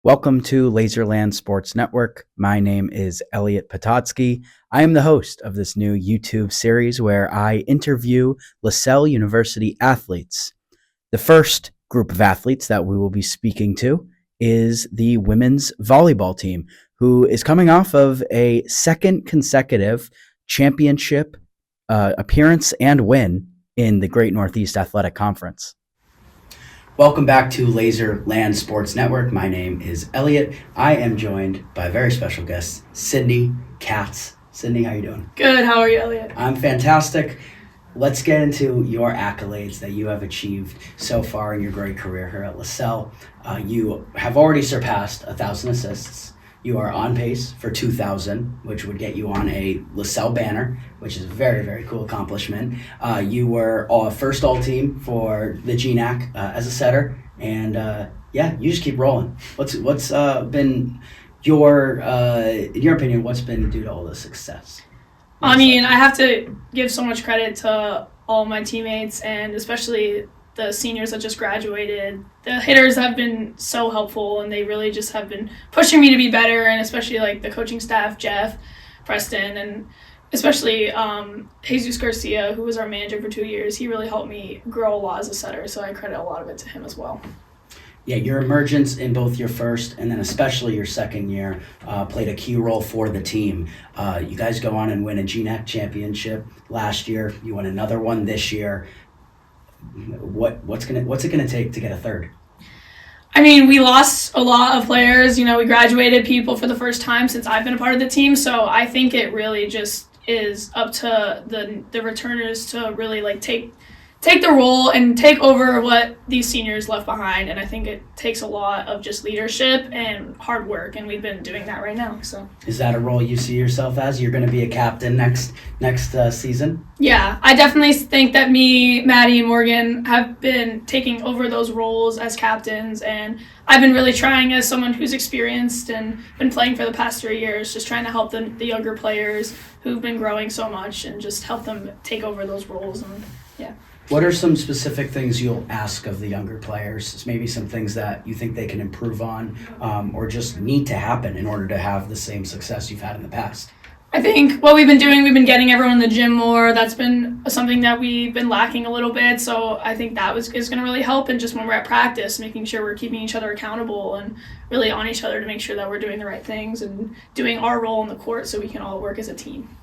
Welcome to Laserland Sports Network. My name is Elliot Patotsky. I am the host of this new YouTube series where I interview Lasell University athletes. The first group of athletes that we will be speaking to is the women's volleyball team, who is coming off of a second consecutive championship appearance and win in the Great Northeast Athletic Conference. Welcome back to Laserland Sports Network. My name is Elliot. I am joined by a very special guest, Sydney Katz. Sydney, how you doing? Good. How are you, Elliot? I'm fantastic. Let's get into your accolades that you have achieved so far in your great career here at Lasell. You have already surpassed 1,000 assists. You are on pace for 2,000, which would get you on a Lasell banner, which is a very, very cool accomplishment. You were first all-team for the GNAC as a setter, and you just keep rolling. What's been your, in your opinion, what's been due to all the success? I mean, I have to give so much credit to all my teammates and especially the seniors that just graduated. The hitters have been so helpful and they really just have been pushing me to be better, and especially like the coaching staff, Jeff, Preston, and especially Jesus Garcia, who was our manager for 2 years. He really helped me grow a lot as a setter, so I credit a lot of it to him as well. Yeah, your emergence in both your first and then especially your second year played a key role for the team. You guys go on and win a GNAC championship last year. You won another one this year. What's it gonna take to get a third? I mean, we lost a lot of players. You know, we graduated people for the first time since I've been a part of the team. So I think it really just is up to the returners to really like take the role and take over what these seniors left behind. And I think it takes a lot of just leadership and hard work, and we've been doing that right now. So is that a role you see yourself as? You're going to be a captain next season? Yeah, I definitely think that me, Maddie, and Morgan have been taking over those roles as captains, and I've been really trying as someone who's experienced and been playing for the past 3 years, just trying to help the younger players who've been growing so much and just help them take over those roles. And yeah. What are some specific things you'll ask of the younger players? Maybe some things that you think they can improve on or just need to happen in order to have the same success you've had in the past? I think what we've been doing, we've been getting everyone in the gym more. That's been something that we've been lacking a little bit. So I think that is going to really help. And just when we're at practice, making sure we're keeping each other accountable and really on each other to make sure that we're doing the right things and doing our role on the court so we can all work as a team.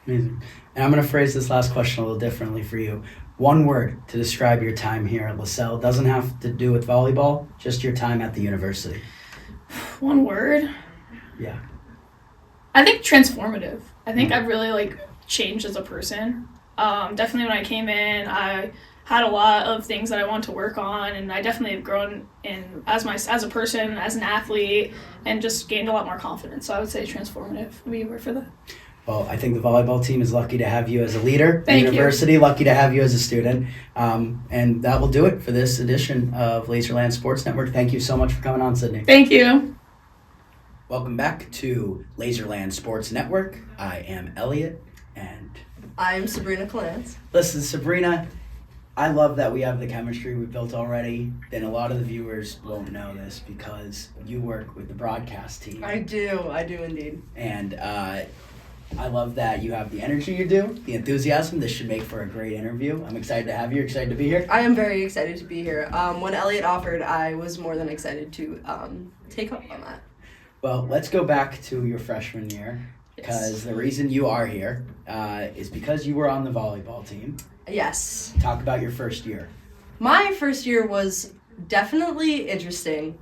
Amazing. And I'm going to phrase this last question a little differently for you. One word to describe your time here at Lasell. Doesn't have to do with volleyball, just your time at the university. One word? Yeah. I think transformative. I think I've really changed as a person. Definitely when I came in, I had a lot of things that I want to work on, and I definitely have grown in as a person, as an athlete, and just gained a lot more confidence. So I would say transformative would be a word for that. Well, I think the volleyball team is lucky to have you as a leader. Thank the university, you. Lucky to have you as a student. And that will do it for this edition of Laserland Sports Network. Thank you so much for coming on, Sydney. Thank you. Welcome back to Laserland Sports Network. I am Elliot, and I'm Sabrina Clance. Listen, Sabrina, I love that we have the chemistry we've built already. And a lot of the viewers won't know this because you work with the broadcast team. I do indeed. And I love that you have the energy you do, the enthusiasm. This should make for a great interview. I'm excited to have you. Excited to be here? I am very excited to be here. When Elliot offered, I was more than excited to take up on that. Well, let's go back to your freshman year, because the reason you are here is because you were on the volleyball team. Yes. Talk about your first year. My first year was definitely interesting.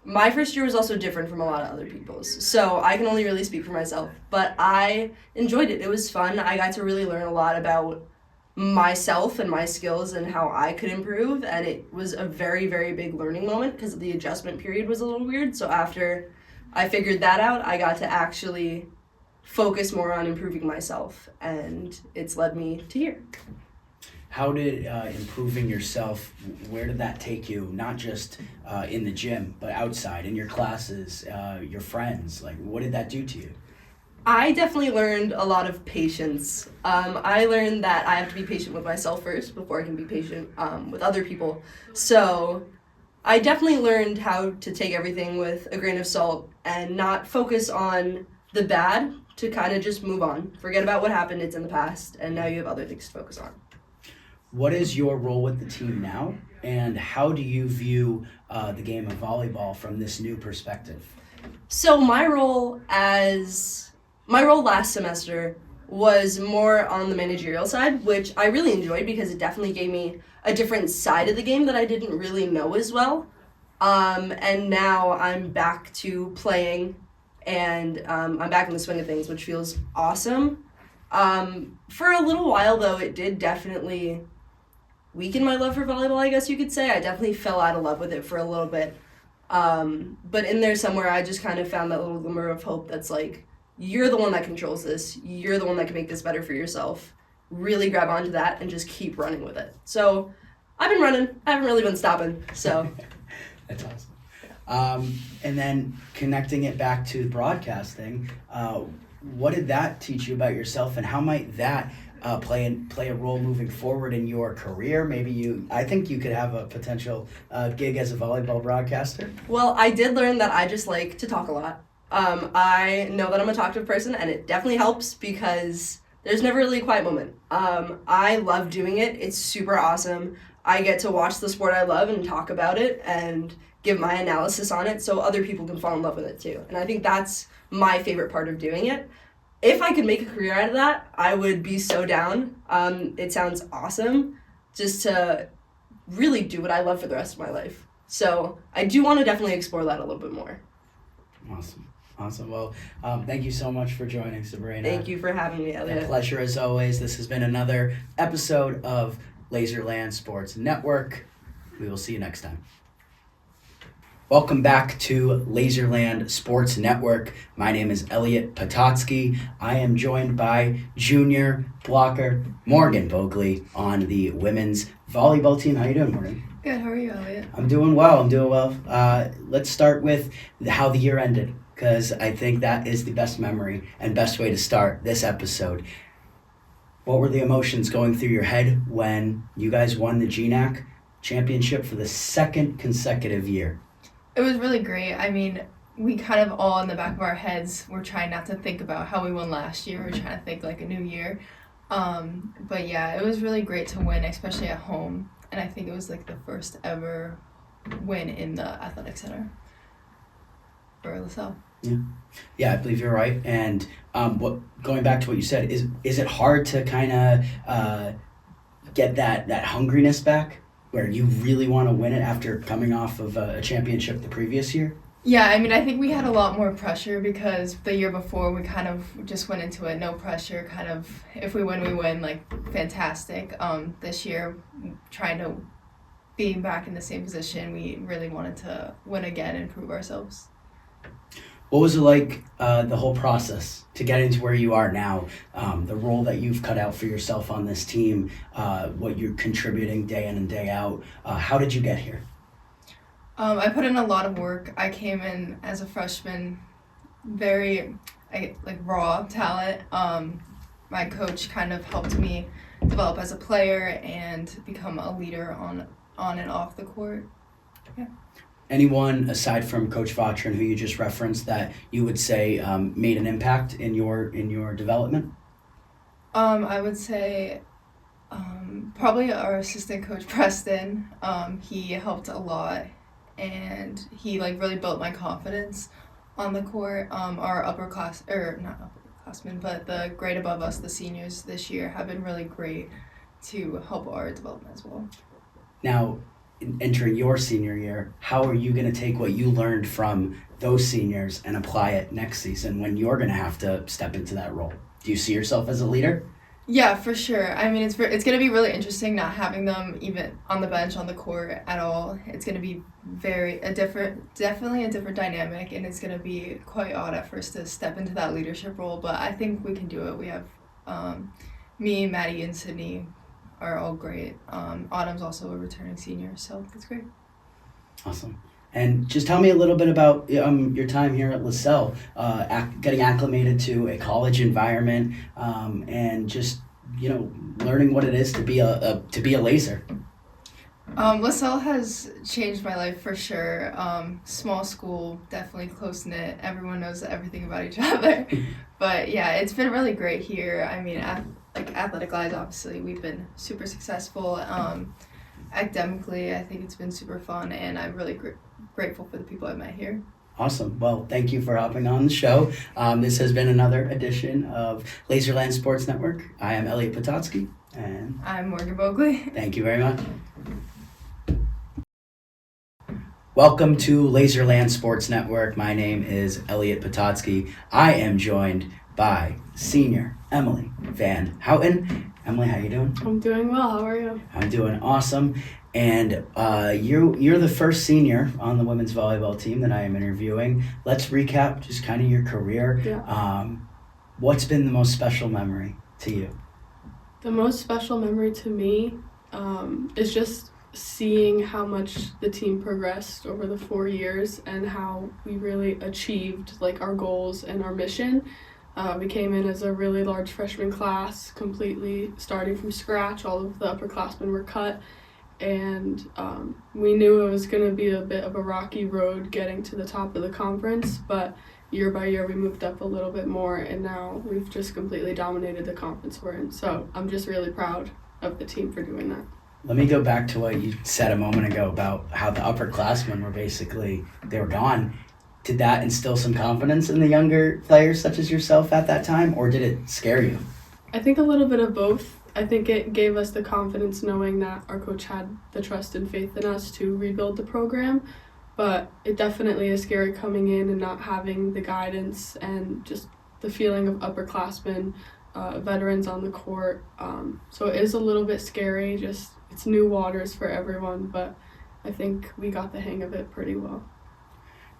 My first year was also different from a lot of other people's, so I can only really speak for myself, but I enjoyed it. It was fun. I got to really learn a lot about myself and my skills and how I could improve, and it was a very, very big learning moment because the adjustment period was a little weird, so after I figured that out, I got to actually focus more on improving myself, and it's led me to here. How did improving yourself, where did that take you? Not just in the gym, but outside, in your classes, your friends. What did that do to you? I definitely learned a lot of patience. I learned that I have to be patient with myself first before I can be patient with other people. So I definitely learned how to take everything with a grain of salt and not focus on the bad, to kind of just move on. Forget about what happened, it's in the past, and now you have other things to focus on. What is your role with the team now, and how do you view the game of volleyball from this new perspective? So my role last semester was more on the managerial side, which I really enjoyed because it definitely gave me a different side of the game that I didn't really know as well. And now I'm back to playing, and I'm back in the swing of things, which feels awesome. For a little while, though, it did definitely weaken my love for volleyball, I guess you could say. I definitely fell out of love with it for a little bit. But in there somewhere, I just kind of found that little glimmer of hope that's like, you're the one that controls this. You're the one that can make this better for yourself. Really grab onto that and just keep running with it. So I've been running. I haven't really been stopping. So That's awesome. And then connecting it back to broadcasting, what did that teach you about yourself, and how might that play a role moving forward in your career? I think you could have a potential gig as a volleyball broadcaster. Well, I did learn that I just like to talk a lot. I know that I'm a talkative person, and it definitely helps because there's never really a quiet moment. I love doing it. It's super awesome. I get to watch the sport I love and talk about it and give my analysis on it so other people can fall in love with it too. And I think that's my favorite part of doing it. If I could make a career out of that, I would be so down. It sounds awesome just to really do what I love for the rest of my life. So I do want to definitely explore that a little bit more. Awesome. Well, thank you so much for joining, Sabrina. Thank you for having me, Elliot. A pleasure as always. This has been another episode of Lasell Sports Network. We will see you next time. Welcome back to Lasell Sports Network. My name is Elliot Patotsky. I am joined by junior blocker Morgan Bogley on the women's volleyball team. How you doing, Morgan? Good, how are you, Elliot? I'm doing well. Let's start with how the year ended, because I think that is the best memory and best way to start this episode. What were the emotions going through your head when you guys won the GNAC championship for the second consecutive year? It was really great. I mean, we kind of all in the back of our heads were trying not to think about how we won last year. We were trying to think like a new year. But yeah, it was really great to win, especially at home. And I think it was like the first ever win in the athletic center for Lasell. Yeah, I believe you're right. And going back to what you said, is it hard to kind of get that hungriness back, where you really want to win it after coming off of a championship the previous year? Yeah, I mean, I think we had a lot more pressure because the year before we kind of just went into it, no pressure, kind of, if we win, we win, like, fantastic. This year, trying to be back in the same position, we really wanted to win again and prove ourselves. What was it like, the whole process to getting to where you are now, the role that you've cut out for yourself on this team, what you're contributing day in and day out? How did you get here? I put in a lot of work. I came in as a freshman, very raw talent. My coach kind of helped me develop as a player and become a leader on and off the court. Yeah. Anyone aside from Coach Vatrin, who you just referenced, that you would say made an impact in your development? I would say probably our assistant coach Preston. He helped a lot, and he really built my confidence on the court. Our not upperclassmen, but the grade above us, the seniors this year, have been really great to help our development as well. Now, entering your senior year, how are you going to take what you learned from those seniors and apply it next season when you're going to have to step into that role? Do you see yourself as a leader? Yeah, for sure. I mean, it's going to be really interesting not having them even on the bench, on the court at all. It's going to be definitely a different dynamic, and it's going to be quite odd at first to step into that leadership role, but I think we can do it. We have me, Maddie, and Sydney are all great. Autumn's also a returning senior, so it's great. Awesome. And just tell me a little bit about your time here at Lasell, getting acclimated to a college environment, and just learning what it is to be a Laser. Lasell has changed my life for sure. Small school, definitely close knit. Everyone knows everything about each other. But yeah, it's been really great here. I mean, athletic-wise, obviously, we've been super successful. Academically, I think it's been super fun, and I'm really grateful for the people I've met here. Awesome. Well, thank you for hopping on the show. This has been another edition of Laserland Sports Network. I am Elliot Patotsky, and I'm Morgan Bogley. thank you very much. Welcome to Laserland Sports Network. My name is Elliot Patotsky. I am joined by senior Emily Van Houten. Emily, how you doing? I'm doing well. How are you? I'm doing awesome. And you're the first senior on the women's volleyball team that I am interviewing. Let's recap just kind of your career. Yeah. What's been the most special memory to you? The most special memory to me is just seeing how much the team progressed over the 4 years and how we really achieved like our goals and our mission. We came in as a really large freshman class, completely starting from scratch. All of the upperclassmen were cut, and we knew it was going to be a bit of a rocky road getting to the top of the conference, but year by year we moved up a little bit more, and now we've just completely dominated the conference we're in. So I'm just really proud of the team for doing that. Let me go back to what you said a moment ago about how the upperclassmen they were gone. Did that instill some confidence in the younger players such as yourself at that time, or did it scare you? I think a little bit of both. I think it gave us the confidence knowing that our coach had the trust and faith in us to rebuild the program, but it definitely is scary coming in and not having the guidance and just the feeling of upperclassmen, veterans on the court. So it is a little bit scary, just it's new waters for everyone, but I think we got the hang of it pretty well.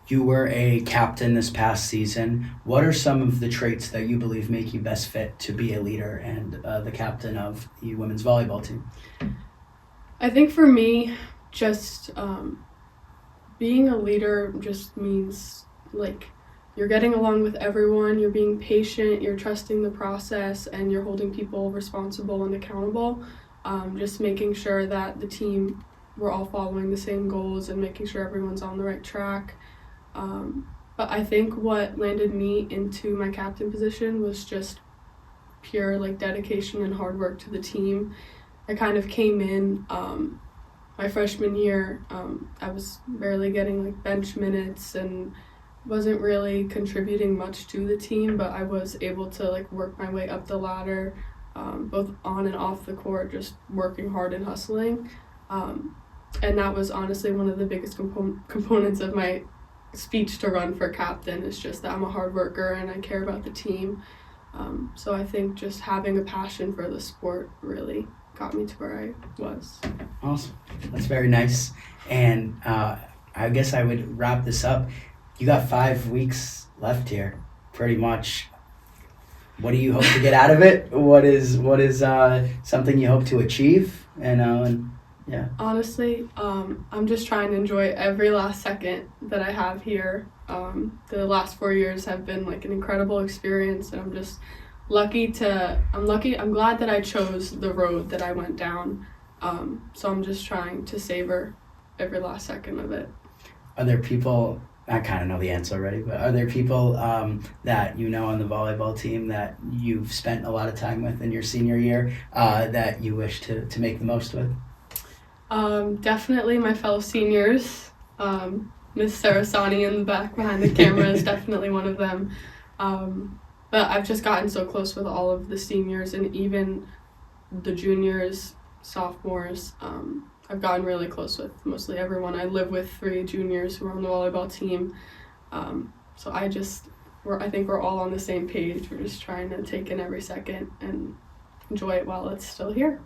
You were a captain this past season. What are some of the traits that you believe make you best fit to be a leader and the captain of the women's volleyball team? I think for me, just being a leader just means like you're getting along with everyone, you're being patient, you're trusting the process, and you're holding people responsible and accountable. Just making sure that the team, we're all following the same goals and making sure everyone's on the right track. But I think what landed me into my captain position was just pure like dedication and hard work to the team. I kind of came in my freshman year. I was barely getting like bench minutes and wasn't really contributing much to the team, but I was able to like work my way up the ladder, both on and off the court, just working hard and hustling. And that was honestly one of the biggest components of my speech to run for captain, is just that I'm a hard worker and I care about the team. So I think just having a passion for the sport really got me to where I was. Awesome. That's very nice. And I guess I would wrap this up. You got 5 weeks left here, pretty much. What do you hope to get out of it? What is something you hope to achieve? And yeah. Honestly, I'm just trying to enjoy every last second that I have here. The last 4 years have been like an incredible experience, and I'm just I'm glad that I chose the road that I went down. So I'm just trying to savor every last second of it. Are there people, I kind of know the answer already, but are there people that you know on the volleyball team that you've spent a lot of time with in your senior year that you wish to make the most with? Definitely my fellow seniors. Miss Sarasani in the back behind the camera is definitely one of them. But I've just gotten so close with all of the seniors and even the juniors, sophomores. I've gotten really close with mostly everyone. I live with 3 juniors who are on the volleyball team. So I think we're all on the same page. We're just trying to take in every second and enjoy it while it's still here.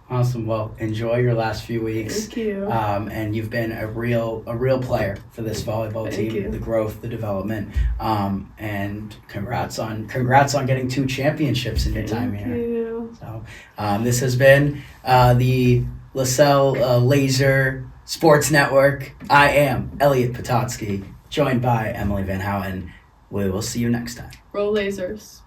Awesome. Well, enjoy your last few weeks. Thank you. And you've been a real player for this volleyball Thank team. you. The growth, the development, and congrats on getting 2 championships in your time here. Thank you. So this has been the Lasell Laser Sports Network. I am Elliot Patotsky, joined by Emily Van Houten. We will see you next time. Roll lasers.